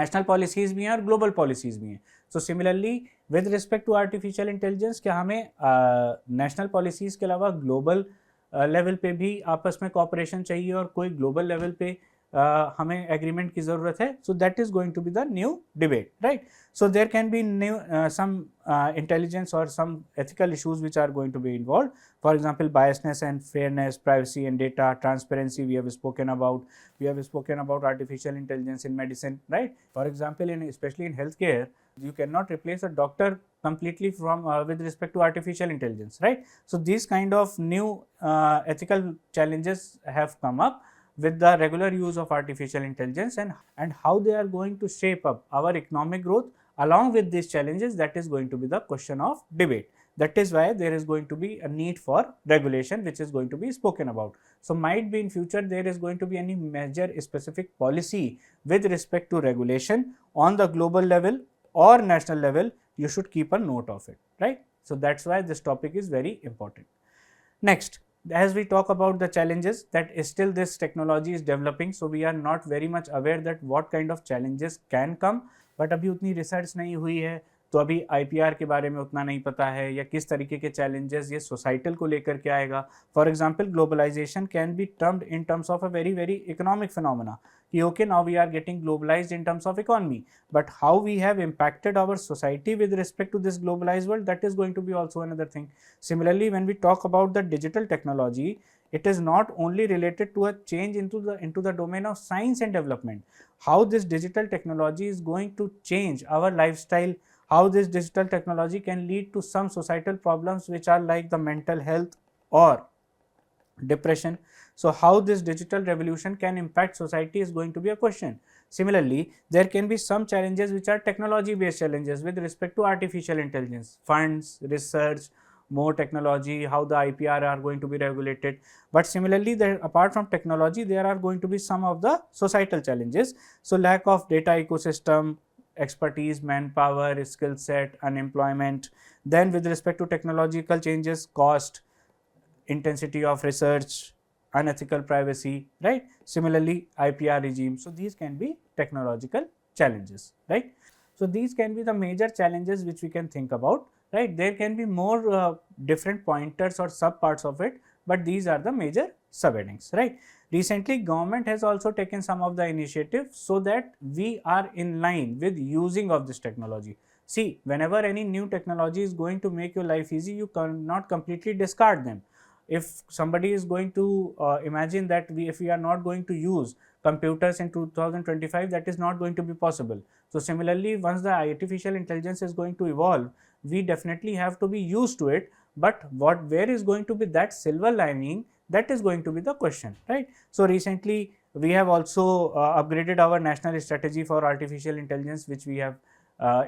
national policies भी हैं और global policies भी हैं. So similarly, with respect to artificial intelligence, क्या हमें नेशनल पॉलिसीज़ के अलावा ग्लोबल लेवल पे भी आपस में कॉपरेशन चाहिए और कोई ग्लोबल लेवल पे हमें एग्रीमेंट की ज़रूरत है? So that is going to be the new debate, right? So there can be new some intelligence or some ethical issues which are going to be involved. For example, biasness and fairness, privacy and data, transparency we have spoken about. We have spoken about artificial intelligence in medicine, right? For example, especially in healthcare, you cannot replace a doctor completely from with respect to artificial intelligence, right? So these kind of new ethical challenges have come up with the regular use of artificial intelligence, and how they are going to shape up our economic growth along with these challenges, that is going to be the question of debate. That is why there is going to be a need for regulation which is going to be spoken about. So might be in future there is going to be any major specific policy with respect to regulation on the global level or national level, you should keep a note of it, right? So that's why this topic is very important. Next, as we talk about the challenges, that still this technology is developing, so we are not very much aware that what kind of challenges can come, but अभी उतनी research नहीं हुई है, तो अभी IPR के बारे में उतना नहीं पता है, या किस तरीके के चैलेंजेस ये सोसाइटल को लेकर के आएगा. For example, globalization can be termed in terms of a very very economic phenomena, कि okay, now we are getting globalized in terms of economy, but how we have impacted our society with respect to this globalized world, that is going to be also another thing. Similarly, when we talk about the digital technology, it is not only related to a change into the domain of science and development. How this digital technology is going to change our lifestyle, how this digital technology can lead to some societal problems which are like the mental health or depression. So how this digital revolution can impact society is going to be a question. Similarly, there can be some challenges which are technology based challenges with respect to artificial intelligence, funds, research, more technology, how the IPR are going to be regulated. But similarly, there, apart from technology, there are going to be some of the societal challenges. So lack of data ecosystem, expertise, manpower, skill set, unemployment. Then with respect to technological changes, cost, intensity of research, unethical privacy, right? Similarly, IPR regime. So these can be technological challenges, right? So these can be the major challenges which we can think about, right? There can be more different pointers or sub parts of it, but these are the major subheadings, right? Recently, government has also taken some of the initiatives so that we are in line with using of this technology. See, whenever any new technology is going to make your life easy, you cannot completely discard them. If somebody is going to imagine that if we are not going to use computers in 2025, that is not going to be possible. So similarly, once the artificial intelligence is going to evolve, we definitely have to be used to it, but where is going to be that silver lining, that is going to be the question, right? So recently we have also upgraded our national strategy for artificial intelligence, which we have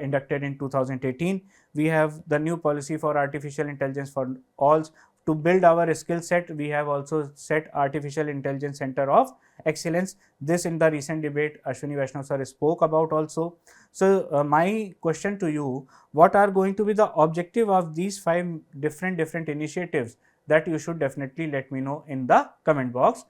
inducted in 2018. We have the new policy for artificial intelligence for all. To build our skill set, we have also set Artificial Intelligence Center of Excellence. This in the recent debate Ashwini Vaishnav sir spoke about also. So my question to you, what are going to be the objective of these 5 different initiatives, that you should definitely let me know in the comment box.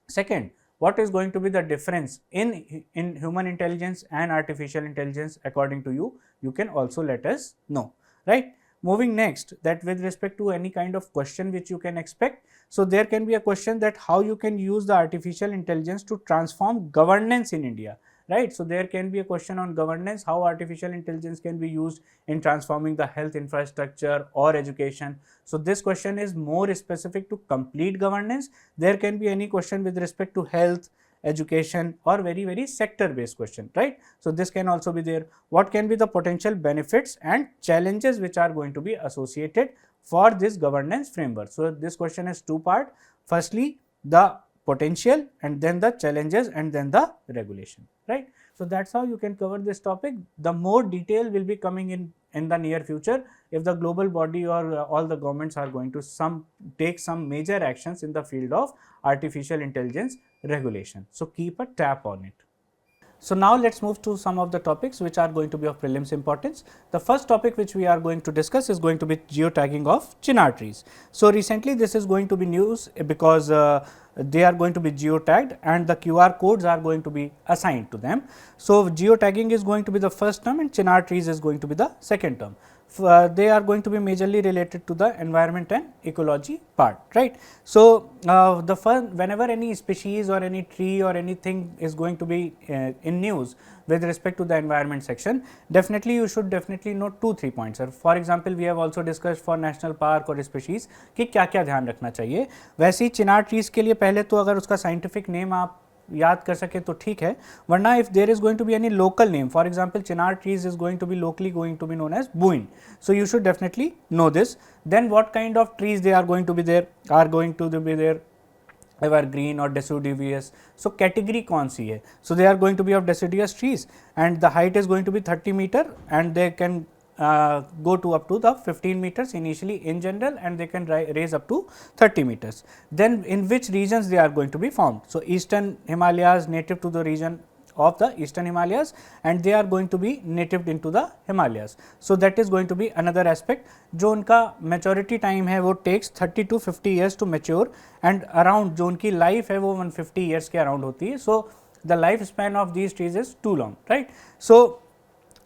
Second, what is going to be the difference in human intelligence and artificial intelligence according to you? You can also let us know, right? Moving next, that with respect to any kind of question which you can expect, so there can be a question that how you can use the artificial intelligence to transform governance in India, right? So there can be a question on governance, how artificial intelligence can be used in transforming the health infrastructure or education. So this question is more specific to complete governance. There can be any question with respect to health, education, or very sector based question, right? So this can also be there. What can be the potential benefits and challenges which are going to be associated for this governance framework? So this question is 2 part. Firstly, the potential, and then the challenges, and then the regulation, right? So that's how you can cover this topic. The more detail will be coming in the near future if the global body or all the governments are going to take some major actions in the field of artificial intelligence regulation. So keep a tap on it. So, now let us move to some of the topics which are going to be of prelims importance. The first topic which we are going to discuss is going to be geotagging of Chinar trees. So, recently this is going to be news because they are going to be geotagged and the QR codes are going to be assigned to them. So, geotagging is going to be the first term and Chinar trees is going to be the second term. They are going to be majorly related to the environment and ecology part, right. So, the first, whenever any species or any tree or anything is going to be in news with respect to the environment section, definitely you should definitely note 2-3 points. For example, we have also discussed for national park or species कि क्या क्या ध्यान रखना चाहिए. वैसे ही चिनार trees के लिए पहले तो अगर उसका साइंटिफिक नेम आप याद कर सके तो ठीक है, वरना if there is going to be any local name, for example chinar trees is going to be locally going to be known as buin, so you should definitely know this. Then what kind of trees they are going to be there, evergreen or deciduous. So, category कौन सी है? So, they are going to be of deciduous trees and the height is going to be 30 meter and they can go to up to the 15 meters initially in general and they can raise up to 30 meters. Then in which regions they are going to be found? So, eastern Himalayas, native to the region of the eastern Himalayas and they are going to be native into the Himalayas. So, that is going to be another aspect. जो उनका maturity time है वो takes 30 to 50 years to mature and around जो उनकी life है वो 150 years के around होती है. So, the life span of these trees is too long, right. So,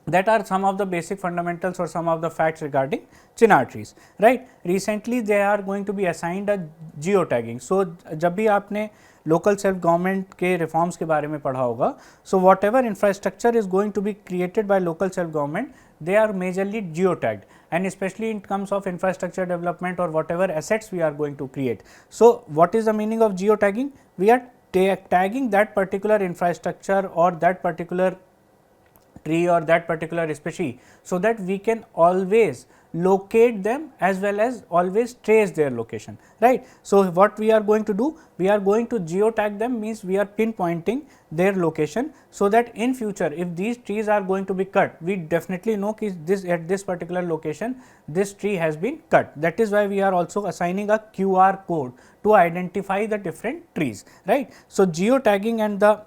that are some of the basic fundamentals or some of the facts regarding Chinar trees, right. Recently they are going to be assigned a geotagging. So, जब भी आपने local self government के reforms के बारे में पढ़ा होगा, so whatever infrastructure is going to be created by local self government, they are majorly geotagged and especially in terms of infrastructure development or whatever assets we are going to create. So, what is the meaning of geotagging? We are tagging that particular infrastructure or that particular tree or that particular species, so that we can always locate them as well as always trace their location, right. So, what we are going to do? We are going to geotag them, means we are pinpointing their location, so that in future if these trees are going to be cut, we definitely know कि this at this particular location this tree has been cut. That is why we are also assigning a QR code to identify the different trees, right. So, geotagging and the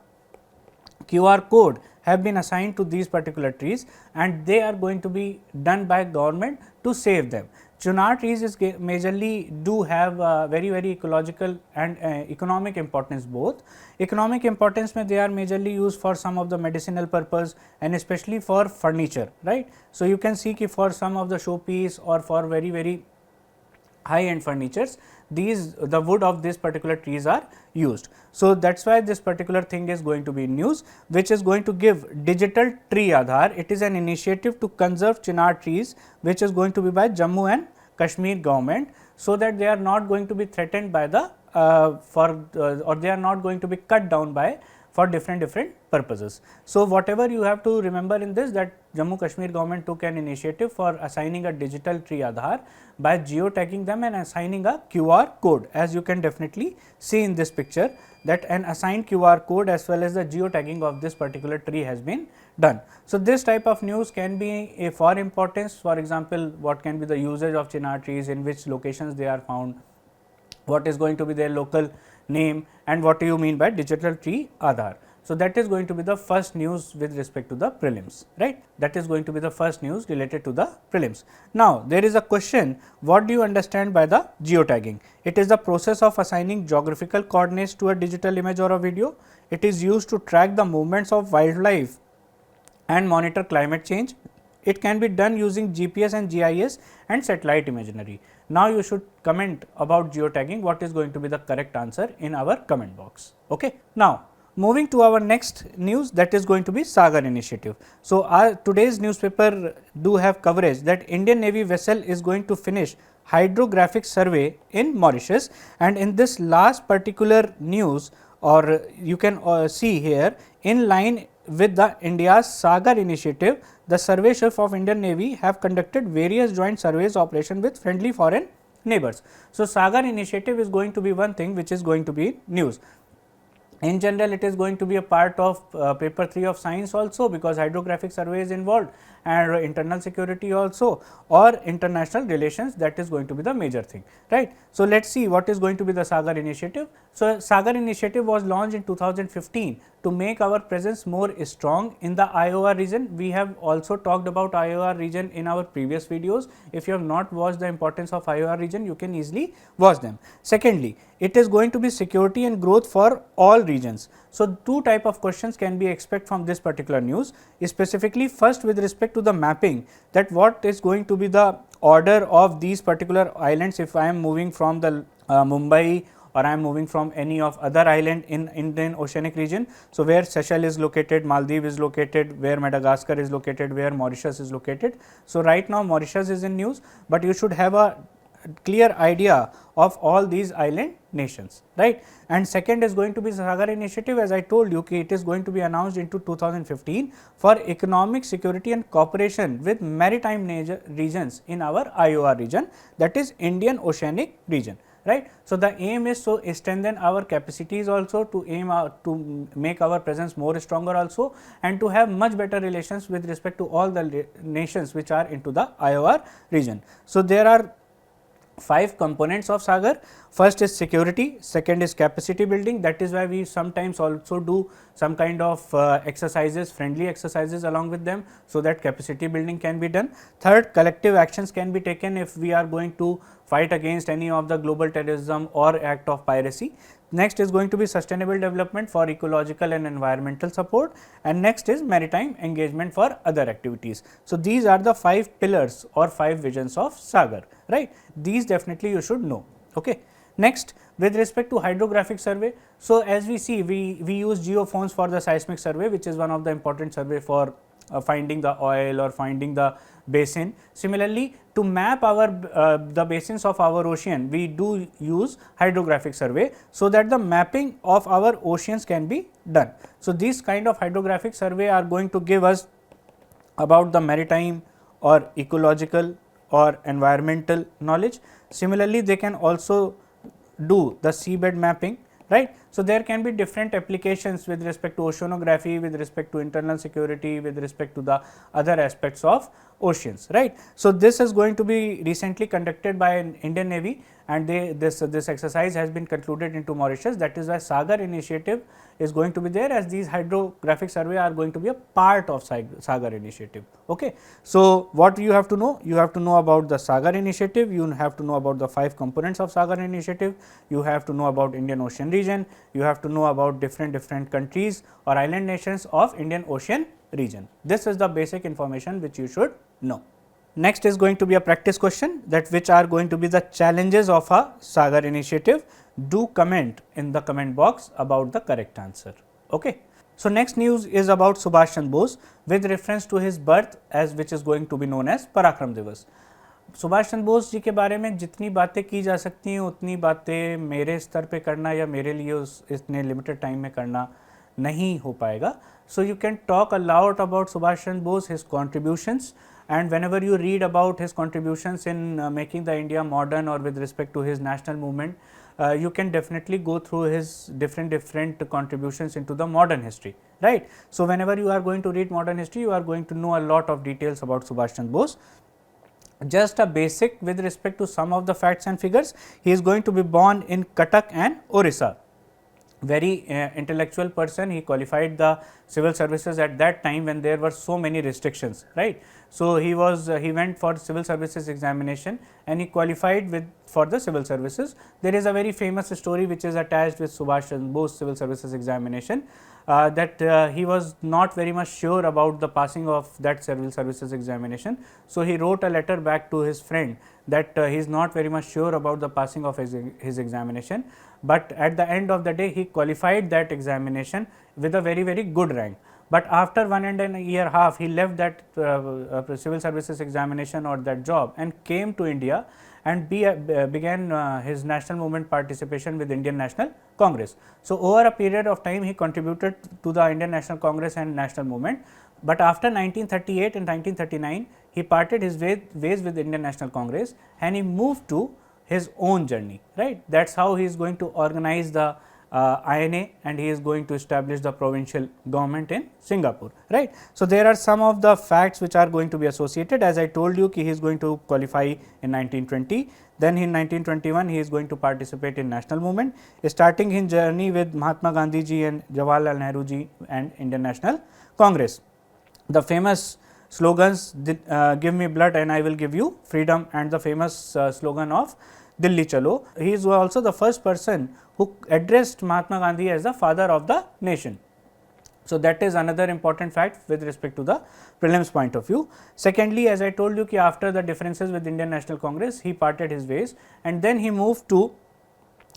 QR code have been assigned to these particular trees and they are going to be done by government to save them. Chinar trees is majorly do have very ecological and economic importance both. Economic importance में they are majorly used for some of the medicinal purpose and especially for furniture, right. So, you can see कि for some of the showpiece or for very high end furnitures, the wood of this particular trees are used. So, that is why this particular thing is going to be in news, which is going to give digital tree Aadhaar. It is an initiative to conserve Chinar trees, which is going to be by Jammu and Kashmir government, so that they are not going to be threatened by the or they are not going to be cut down by for different purposes. So, whatever you have to remember in this, that Jammu Kashmir government took an initiative for assigning a digital tree Aadhaar by geotagging them and assigning a QR code, as you can definitely see in this picture, that an assigned QR code as well as the geotagging of this particular tree has been done. So, this type of news can be a for importance, for example, what can be the usage of Chinar trees, in which locations they are found, what is going to be their local name and what do you mean by digital tree Aadhaar. So, that is going to be the first news with respect to the prelims, right. That is going to be the first news related to the prelims. Now, there is a question, what do you understand by the geotagging? It is the process of assigning geographical coordinates to a digital image or a video. It is used to track the movements of wildlife and monitor climate change. It can be done using GPS and GIS and satellite imagery. Now, you should comment about geotagging, what is going to be the correct answer in our comment box. Okay. Now, moving to our next news, that is going to be SAGAR Initiative. So, today's newspaper do have coverage that Indian Navy vessel is going to finish hydrographic survey in Mauritius, and in this last particular news, or you can see here, in line with the India's SAGAR Initiative, the survey ship of Indian Navy have conducted various joint surveys operation with friendly foreign neighbors. So, SAGAR Initiative is going to be one thing which is going to be news. In general, it is going to be a part of paper 3 of science also, because hydrographic survey is involved and internal security also, or international relations, that is going to be the major thing, right. So, let us see what is going to be the SAGAR Initiative. So, SAGAR initiative was launched in 2015 to make our presence more strong in the IOR region. We have also talked about IOR region in our previous videos. If you have not watched the importance of IOR region, you can easily watch them. Secondly, it is going to be security and growth for all regions. So, two type of questions can be expected from this particular news, specifically first with respect to the mapping, that what is going to be the order of these particular islands if I am moving from the Mumbai, or I am moving from any of other island in Indian Oceanic region. So, where Seychelles is located, Maldives is located, where Madagascar is located, where Mauritius is located. So, right now Mauritius is in news, but you should have a clear idea of all these island nations, right. And second is going to be SAGAR initiative, as I told you, it is going to be announced into 2015 for economic security and cooperation with maritime regions in our IOR region, that is Indian Oceanic region, right. So, the aim is to strengthen our capacities also, to aim to make our presence more stronger also, and to have much better relations with respect to all the nations which are into the IOR region. So, there are 5 components of SAGAR. First is security, second is capacity building, that is why we sometimes also do some kind of exercises, friendly exercises along with them, so that capacity building can be done. Third, collective actions can be taken if we are going to fight against any of the global terrorism or act of piracy. Next is going to be sustainable development for ecological and environmental support, and next is maritime engagement for other activities. So, these are the 5 pillars or 5 visions of SAGAR, right. These definitely you should know. Okay. Next, with respect to hydrographic survey, so as we see, we use geophones for the seismic survey, which is one of the important survey for finding the oil or finding the basin. Similarly, to map our the basins of our ocean, we do use hydrographic survey, so that the mapping of our oceans can be done. So, these kind of hydrographic survey are going to give us about the maritime or ecological or environmental knowledge. Similarly, they can also do the seabed mapping, right. So, there can be different applications with respect to oceanography, with respect to internal security, with respect to the other aspects of oceans, right. So, this is going to be recently conducted by an Indian Navy, and this exercise has been concluded into Mauritius. That is why SAGAR initiative is going to be there, as these hydrographic survey are going to be a part of SAGAR initiative. Okay. So, what you have to know? You have to know about the SAGAR initiative, you have to know about the 5 components of SAGAR initiative, you have to know about Indian Ocean region, you have to know about different countries or island nations of Indian Ocean region. This is the basic information which you should know. Next is going to be a practice question, that which are going to be the challenges of a SAGAR initiative. Do comment in the comment box about the correct answer. Okay. So, next news is about Subhash Chandra Bose with reference to his birth, as which is going to be known as Parakram Divas. Subhash Chandra Bose ji के बारे में जितनी बातें की जा सकती हैं उतनी बातें मेरे स्तर पे करना या मेरे लिए उस इतने लिमिटेड टाइम में करना नहीं हो पाएगा. So you can talk a lot about Subhash Chandra Bose, his contributions, and whenever you read about his contributions in making the India modern or with respect to his national movement, you can definitely go through his different contributions into the modern history, right. So, whenever you are going to read modern history, you are going to know a lot of details about Subhash Chandra Bose. Just a basic with respect to some of the facts and figures, he is going to be born in Cuttack and Orissa. Very intellectual person, he qualified the civil services at that time when there were so many restrictions, right. So, he went for civil services examination and he qualified for the civil services. There is a very famous story which is attached with Subhash Chandra Bose civil services examination, that he was not very much sure about the passing of that civil services examination. So, he wrote a letter back to his friend that he is not very much sure about the passing of his examination, but at the end of the day he qualified that examination with a very good rank. But after 1.5 years he left that civil services examination or that job and came to India and began his national movement participation with Indian National Congress. So, over a period of time he contributed to the Indian National Congress and national movement, but after 1938 and 1939 he parted his ways with Indian National Congress and he moved to his own journey, right. That is how he is going to organize the INA, and he is going to establish the provincial government in Singapore, right. So, there are some of the facts which are going to be associated. As I told you, he is going to qualify in 1920, then in 1921 he is going to participate in national movement, starting his journey with Mahatma Gandhi ji and Jawaharlal Nehru ji and Indian National Congress. The famous slogans, give me blood and I will give you freedom, and the famous slogan of Delhi Chalo. He is also the first person who addressed Mahatma Gandhi as the father of the nation. So, that is another important fact with respect to the prelims point of view. Secondly, as I told you, after the differences with Indian National Congress, he parted his ways, and then he moved to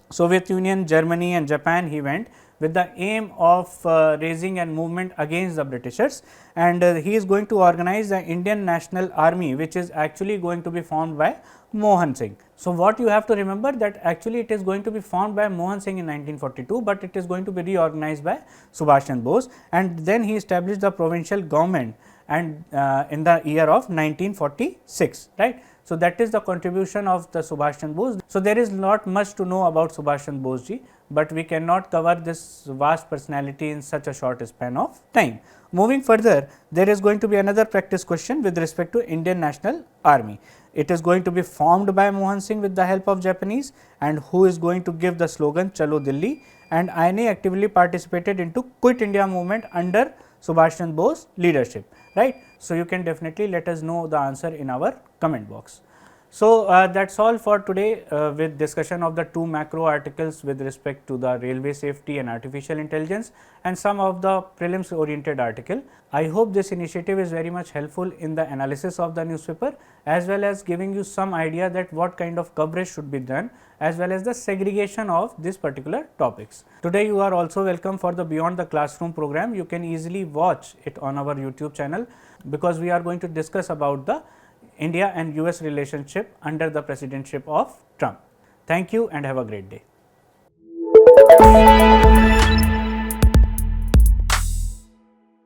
Soviet Union, Germany and Japan. He went with the aim of raising a movement against the Britishers, and he is going to organize the Indian National Army, which is actually going to be formed by Mohan Singh. So, what you have to remember, that actually it is going to be formed by Mohan Singh in 1942, but it is going to be reorganized by Subhash and Bose, and then he established the provincial government, and in the year of 1946, right. So, that is the contribution of the Subhash Chandra Bose. So, there is not much to know about Subhash Chandra Bose ji, but we cannot cover this vast personality in such a short span of time. Moving further, there is going to be another practice question with respect to Indian National Army. It is going to be formed by Mohan Singh with the help of Japanese, and who is going to give the slogan Chalo Delhi, and INA actively participated into Quit India movement under Subhash Chandra Bose leadership, right. So, you can definitely let us know the answer in our comment box. So, that is all for today with discussion of the two macro articles with respect to the railway safety and artificial intelligence, and some of the prelims oriented article. I hope this initiative is very much helpful in the analysis of the newspaper, as well as giving you some idea that what kind of coverage should be done, as well as the segregation of this particular topics. Today you are also welcome for the Beyond the Classroom program. You can easily watch it on our YouTube channel, because we are going to discuss about the India and US relationship under the presidentship of Trump. Thank you and have a great day.